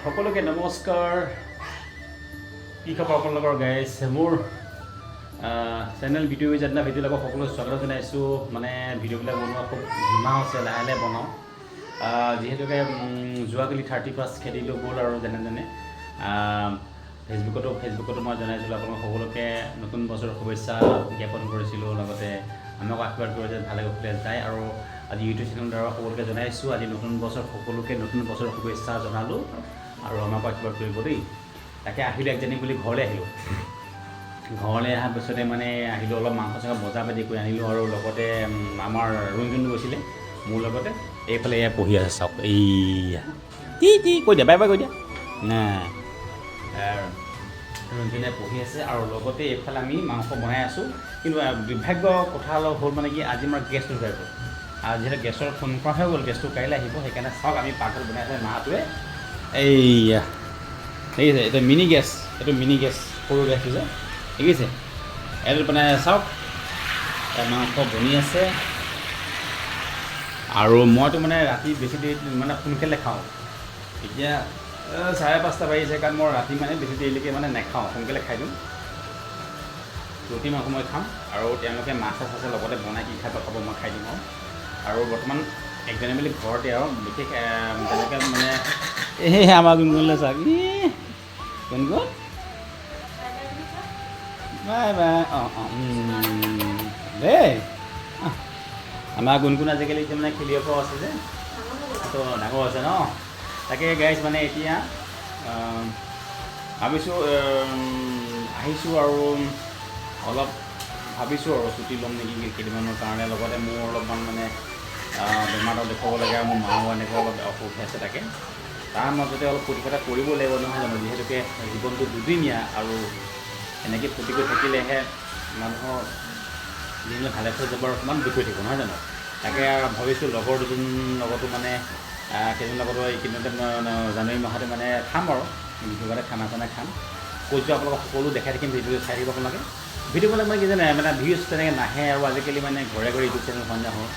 সকলোকে নমস্কাৰ কি খবৰ আপোনালোকৰ গাইজ মোৰ চেনেল ভিডিঅ' যাদিনা ভিডিঅ' লগত সকলো স্বাগত জনাইছোঁ মানে ভিডিঅ'বিলাক বনোৱা খুব ধীমা হৈছে লাহে লাহে বনাওঁ যিহেতুকে যোৱাকালি 31 খেদিলোঁ গ'ল আৰু যেনে ফেচবুকতো মই জনাইছিলোঁ আপোনালোক সকলোকে নতুন বছৰৰ শুভেচ্ছা জ্ঞাপন কৰিছিলোঁ লগতে আমাক আশীৰ্বাদ কৰি যে ভালে কুশলে যায় আৰু আজি ইউটিউব চেনেলৰ দ্বাৰা সকলোকে জনাইছোঁ আজি নতুন বছৰ সকলোকে নতুন বছৰৰ শুভেচ্ছা জনালোঁ আৰু আমাক আশীৰ্বাদ কৰিব দেই তাকে আহিলোঁ একজানি বুলি ঘৰলৈ আহিলোঁ ঘৰলৈ অহাৰ পিছতে মানে আহিলোঁ অলপ মাংস চাংস বজাৰ পাতি কৰি আনিলোঁ আৰু লগতে আমাৰ ৰুণজুন গৈছিলে মোৰ লগতে এইফালে এয়া পঢ়ি আছে চাওক এইয়া কি কৈ দিয়া বাই বাই কৈ দিয়া নাই ৰুণজুনে পঢ়ি আছে আৰু লগতে এইফালে আমি মাংস বনাই আছোঁ কিন্তু দুৰ্ভাগ্য কথা অলপ হ'ল মানে কি আজি আমাৰ গেছটো হৈ গ'ল আৰু যিহেতু গেছৰ ফোন কৰা হৈ গ'ল গেছটো কাইলৈ আহিব সেইকাৰণে চাওক আমি পাকঘৰত বনাই আছে মাহঁটোৱে এইয়া দেখিছে এইটো মিনি গেছ সৰু গেছটো যে দেখিছে এইটো বনাই চাওক মাংস বনি আছে আৰু মইতো মানে ৰাতি বেছি দেৰি মানে সোনকালে খাওঁ এতিয়া 5:30 বাজিছে কাৰণ মই ৰাতি মানে বেছি দেৰিলৈকে মানে নাখাওঁ সোনকালে খাই দিওঁ ৰুটি মাংস মই খাম আৰু তেওঁলোকে মাছ আছে লগতে বনাই কি খাব খাব মই খাই দিম আৰু বৰ্তমান একজনে মিলি ঘৰতে আৰু বিশেষ তেনেকৈ মানে এই আমাৰ গুণগুণলৈ চাওক গুণগুণ বাই বাই দেই আমাৰ গুণগুণ আজিকালি এতিয়া মানে খেলিব পৰা আছে যে তো ডাঙৰ আছে ন তাকে গাইজ মানে এতিয়া ভাবিছোঁ আহিছোঁ আৰু অলপ ভাবিছোঁ আৰু ছুটি ল'ম নেকি কেইদিনমানৰ কাৰণে লগতে মোৰ অলপমান মানে বেমাৰটো দেখুৱাব লাগে আৰু মোৰ মাও এনেকৈ অলপ অসুখ হৈ আছে তাকে তাৰ মাজতে অলপ ফূৰ্তি ফাৰ্তা কৰিব লাগিব নহয় জানো যিহেতুকে জীৱনটো দুদিনীয়া আৰু এনেকৈ ফূৰ্তি কৰি থাকিলেহে মানুহৰ দিনলৈ ভালে হৈ যাব আৰু অকণমান দুখ হৈ থাকিব নহয় জানো তাকে ভাবিছোঁ লগৰ দুজন লগতো মানে কেইজন লগতো এইকেইদিনতে জানুৱাৰী মাহতে মানে খাম আৰু বিহুতে খানা চানা খাম কৈছোঁ আপোনালোকক সকলো দেখাই থাকিম ভিডিঅ' চাই থাকিব আপোনালোকে ভিডিঅ'বিলাক মানে কি জানে মানে ভিউজ তেনেকৈ নাহে আৰু আজিকালি মানে ঘৰে ঘৰে ইউটিউব চেনেল সন্ধ্যা হ'ল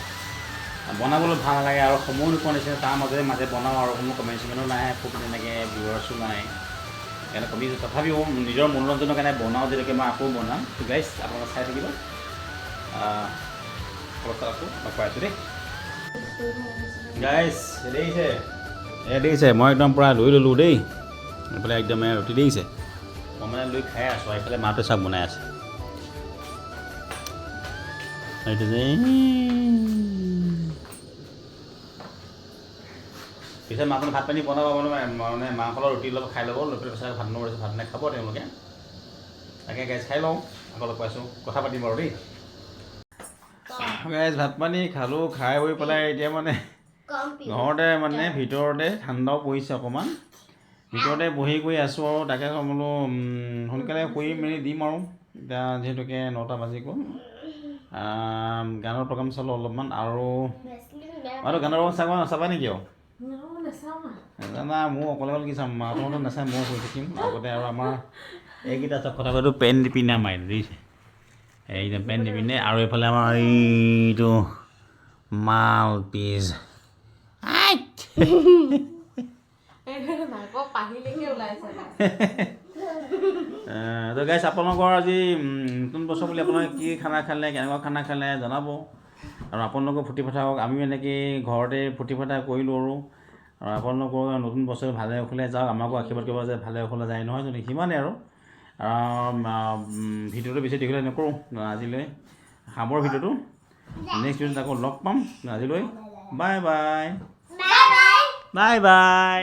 বনাবলৈ ভাল নালাগে আৰু সময় নোপোৱা নিচিনা তাৰ মাজে বনাওঁ আৰু কোনো কমেণ্ট চমেণ্টো নাহে খুব তেনেকৈ ভিউৱাৰ্ছো নাই সেইকাৰণে কমি তথাপিও নিজৰ মনোৰঞ্জনৰ কাৰণে বনাওঁ যেনেকৈ মই আকৌ বনাম গাইজ আপোনালোকে চাই থাকিব আকৌ লগ পাই আছোঁ দেই গাইজ দেখিছে মই একদম পূৰা লৈ ল'লোঁ দেই এইফালে একদম ৰুটি দেখিছে মই মানে লৈ খাই আছোঁ এইফালে মাতে চাওক বনাই আছে এইটো যে পিছত মাহঁতে ভাত পানী বনাব মানে মাংস ৰুটি অলপ খাই ল'ব লৈ পেলাই পিছত ভাত নবনাইছে ভাত নাখাব তেওঁলোকে তাকে গাইজ খাই লওঁ আকৌ লগ পাইছোঁ কথা পাতিম বাৰু দেই গাইজ ভাত পানী খালোঁ খাই বৈ পেলাই এতিয়া মানে ঘৰতে মানে ভিতৰতে ঠাণ্ডাও পৰিছে অকণমান ভিতৰতে বহি কৰি আছোঁ আৰু তাকে বোলো সোনকালে কৰি মেলি দিম আৰু এতিয়া যিহেতুকে 9টা বাজি গ'ল গানৰ প্ৰগ্ৰাম চালোঁ অলপমান আৰু গানৰ প্ৰগ্ৰাম চাবা নেকি আৰু নাজানা মোৰ অকলে কি চাম মাহঁতে নাচাই মই শুই থাকিম লগতে আৰু আমাৰ এইকেইটা চব কথা পাতো পেন নিপিন্ধা মাৰি দেখিছে এইকেইটা পেন নিপিন্ধে আৰু এইফালে আমাৰ এইটো মাল পিজ তো গাইজ আপোনালোকৰ আজি নতুন বছৰ বুলি আপোনালোকে কি খানা খালে কেনেকুৱা খানা খালে জনাব আৰু আপোনালোকৰ ফূৰ্তি ফাৰ্তা হওক আমিও এনেকৈ ঘৰতে ফূৰ্তি ফাৰ্তা কৰিলোঁ আৰু আপোনালোকৰ নতুন বছৰ ভালে কুশলে যাওক আমাকো আশীৰ্বাদ কৰিব যে ভালে কুশলে যায় নহয় জানো সিমানেই আৰু ভিডিঅ'টো বেছি দীঘলীয়া নকৰোঁ আজিলৈ সামৰ ভিডিঅ'টো নেক্সট ভিডিঅ'ত আকৌ লগ পাম আজিলৈ বাই বাই বাই বাই